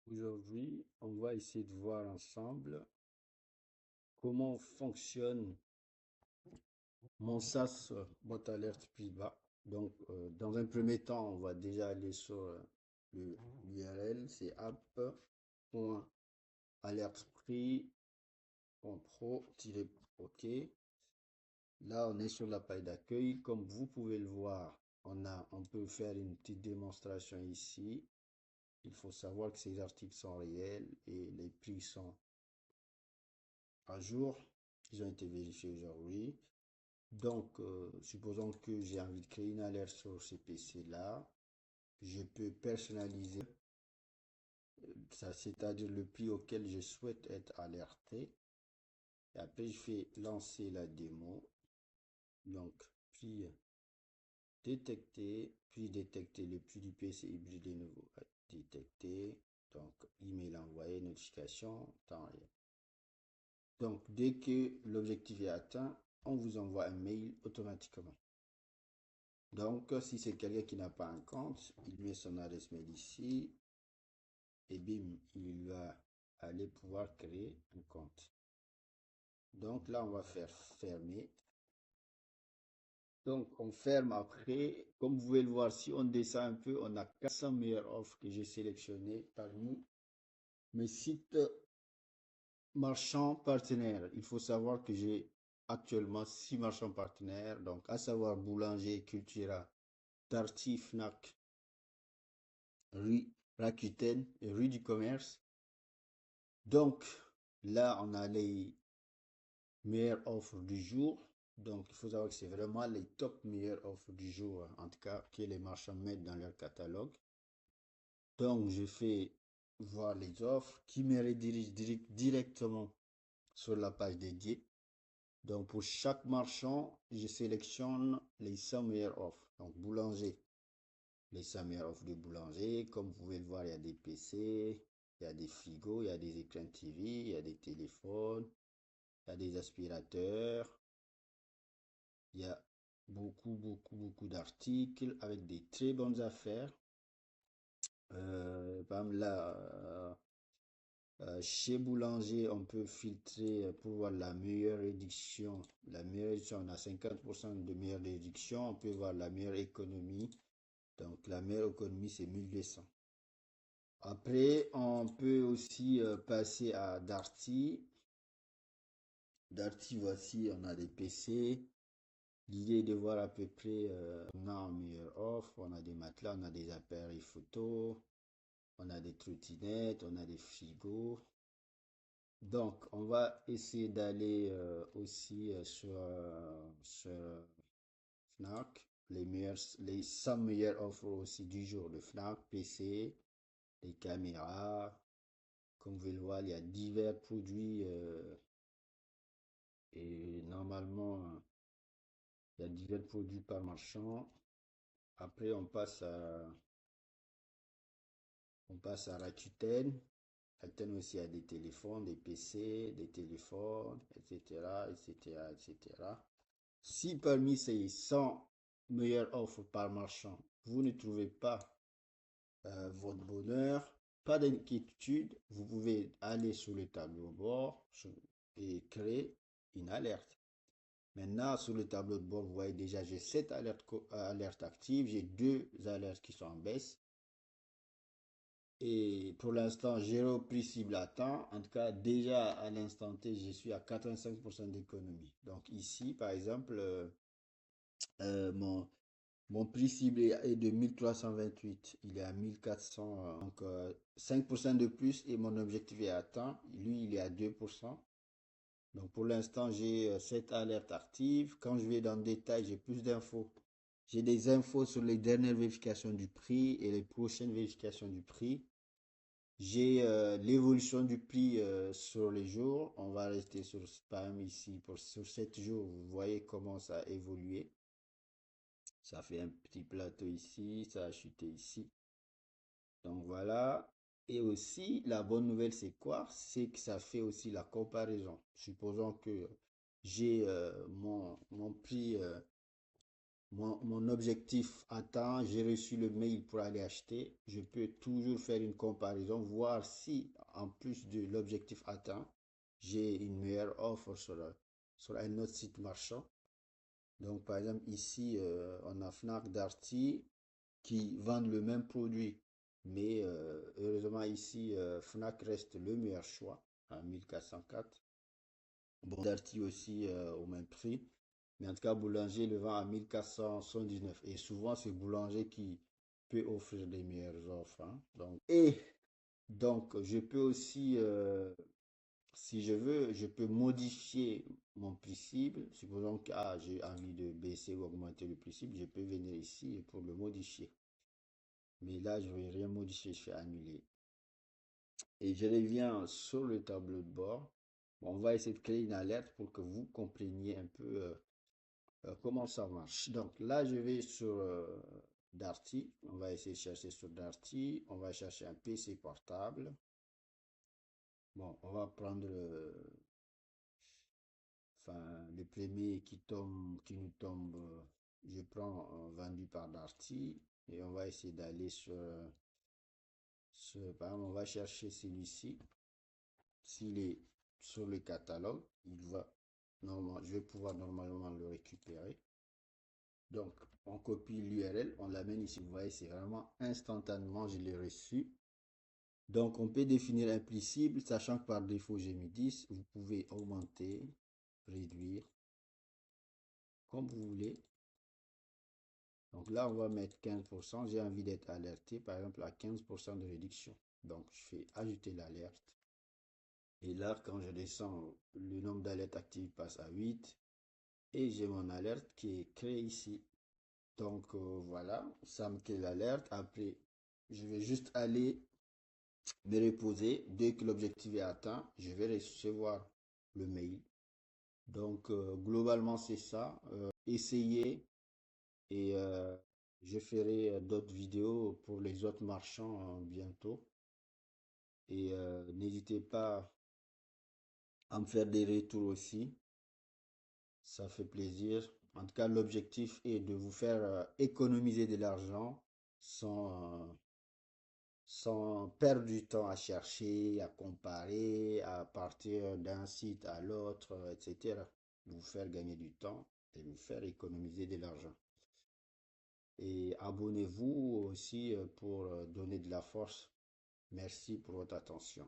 Aujourd'hui, on va essayer de voir ensemble comment fonctionne mon SaaS bot alert prix bas. Donc, dans un premier temps, on va déjà aller sur l'URL, c'est app.alertprix.pro-ok. Là, on est sur la page d'accueil. Comme vous pouvez le voir, on peut faire une petite démonstration ici. Il faut savoir que ces articles sont réels et les prix sont à jour. Ils ont été vérifiés aujourd'hui. Donc, supposons que j'ai envie de créer une alerte sur ces PC-là. Je peux personnaliser ça, c'est-à-dire le prix auquel je souhaite être alerté. Et après, je fais lancer la démo. Donc, prix détecté, prix détecté, le prix du PC hybride nouveau détecté. Donc, email envoyé, notification, temps réel. Donc, dès que l'objectif est atteint, on vous envoie un mail automatiquement. Donc, si c'est quelqu'un qui n'a pas un compte, il met son adresse mail ici et bim, il va aller pouvoir créer un compte. Donc là, on va faire fermer. Donc, on ferme après. Comme vous pouvez le voir, si on descend un peu, on a 400 meilleures offres que j'ai sélectionnées parmi mes sites marchands partenaires. Il faut savoir que j'ai actuellement 6 marchands partenaires, donc à savoir Boulanger, Cultura, Darty, Fnac, Rue Rakuten et Rue du Commerce. Donc là, on a les meilleures offres du jour. Donc il faut savoir que c'est vraiment les top meilleures offres du jour, hein, en tout cas que les marchands mettent dans leur catalogue. Donc je fais voir les offres qui me redirigent directement sur la page dédiée. Donc pour chaque marchand, je sélectionne les 100 meilleures offres. Donc boulanger, les 100 meilleures offres de boulanger. Comme vous pouvez le voir, il y a des PC, il y a des frigos, il y a des écrans TV, il y a des téléphones, il y a des aspirateurs. Il y a beaucoup d'articles avec des très bonnes affaires. Par exemple, là, chez Boulanger, on peut filtrer pour voir la meilleure réduction. La meilleure réduction, on a 50% de meilleure réduction. On peut voir la meilleure économie. Donc, la meilleure économie, c'est 1200. Après, on peut aussi passer à Darty. Darty, voici, on a des PC. L'idée est de voir à peu près, on a en meilleure offre, on a des matelas, on a des appareils photo, on a des trottinettes, on a des frigos. Donc, on va essayer d'aller aussi sur Fnac, les 100 meilleures offres aussi du jour de Fnac, PC, les caméras. Comme vous pouvez le voir, il y a divers produits et normalement, il y a divers produits par marchand. Après, on passe à Rakuten. Rakuten aussi a des téléphones, des PC, des téléphones, etc., etc., etc. Si parmi ces 100 meilleures offres par marchand, vous ne trouvez pas votre bonheur, pas d'inquiétude, vous pouvez aller sur le tableau de bord et créer une alerte. Maintenant, sur le tableau de bord, vous voyez déjà, j'ai 7 alertes actives, j'ai 2 alertes qui sont en baisse. Et pour l'instant, j'ai repris cible à temps. En tout cas, déjà à l'instant T, je suis à 85% d'économie. Donc ici, par exemple, euh, mon, mon prix cible est de 1328. Il est à 1400. Donc 5% de plus et mon objectif est atteint. Lui, il est à 2%. Donc pour l'instant, j'ai cette alerte active. Quand je vais dans le détail, j'ai plus d'infos. J'ai des infos sur les dernières vérifications du prix et les prochaines vérifications du prix. J'ai l'évolution du prix sur les jours. On va rester sur spam ici sur 7 jours. Vous voyez comment ça a évolué. Ça fait un petit plateau ici, ça a chuté ici. Donc voilà. Et aussi, la bonne nouvelle, c'est quoi? C'est que ça fait aussi la comparaison. Supposons que j'ai mon prix mon objectif atteint, j'ai reçu le mail pour aller acheter, je peux toujours faire une comparaison, voir si en plus de l'objectif atteint, j'ai une meilleure offre sur un autre site marchand. Donc par exemple ici, on a Fnac, Darty qui vendent le même produit. Mais heureusement ici, Fnac reste le meilleur choix à 1404. Bon, Darty aussi au même prix. Mais en tout cas, Boulanger le vend à 1479. Et souvent, c'est Boulanger qui peut offrir des meilleures offres, hein. Donc, je peux aussi, si je veux, je peux modifier mon prix cible. Supposons que j'ai envie de baisser ou augmenter le prix cible, je peux venir ici pour le modifier. Mais là, je ne vais rien modifier, je fais annuler. Et je reviens sur le tableau de bord. Bon, on va essayer de créer une alerte pour que vous compreniez un peu comment ça marche. Donc là, je vais sur Darty. On va essayer de chercher sur Darty. On va chercher un PC portable. Bon, on va prendre enfin, le premier qui tombe, qui nous tombe. Je prends vendu par Darty. Et on va essayer d'aller par exemple, on va chercher celui-ci. S'il est sur le catalogue, je vais pouvoir normalement le récupérer. Donc, on copie l'URL, on l'amène ici. Vous voyez, c'est vraiment instantanément, je l'ai reçu. Donc, on peut définir un prix cible, sachant que par défaut, j'ai mis 10. Vous pouvez augmenter, réduire, comme vous voulez. Donc là, on va mettre 15%. J'ai envie d'être alerté, par exemple, à 15% de réduction. Donc, je fais ajouter l'alerte. Et là, quand je descends, le nombre d'alertes actives passe à 8. Et j'ai mon alerte qui est créée ici. Donc voilà, ça me crée l'alerte. Après, je vais juste aller me reposer. Dès que l'objectif est atteint, je vais recevoir le mail. Donc globalement, c'est ça. Essayez et je ferai d'autres vidéos pour les autres marchands bientôt. Et n'hésitez pas à me faire des retours aussi. Ça fait plaisir. En tout cas, l'objectif est de vous faire économiser de l'argent sans perdre du temps à chercher, à comparer, à partir d'un site à l'autre, etc. Vous faire gagner du temps et vous faire économiser de l'argent. Et abonnez-vous aussi pour donner de la force. Merci pour votre attention.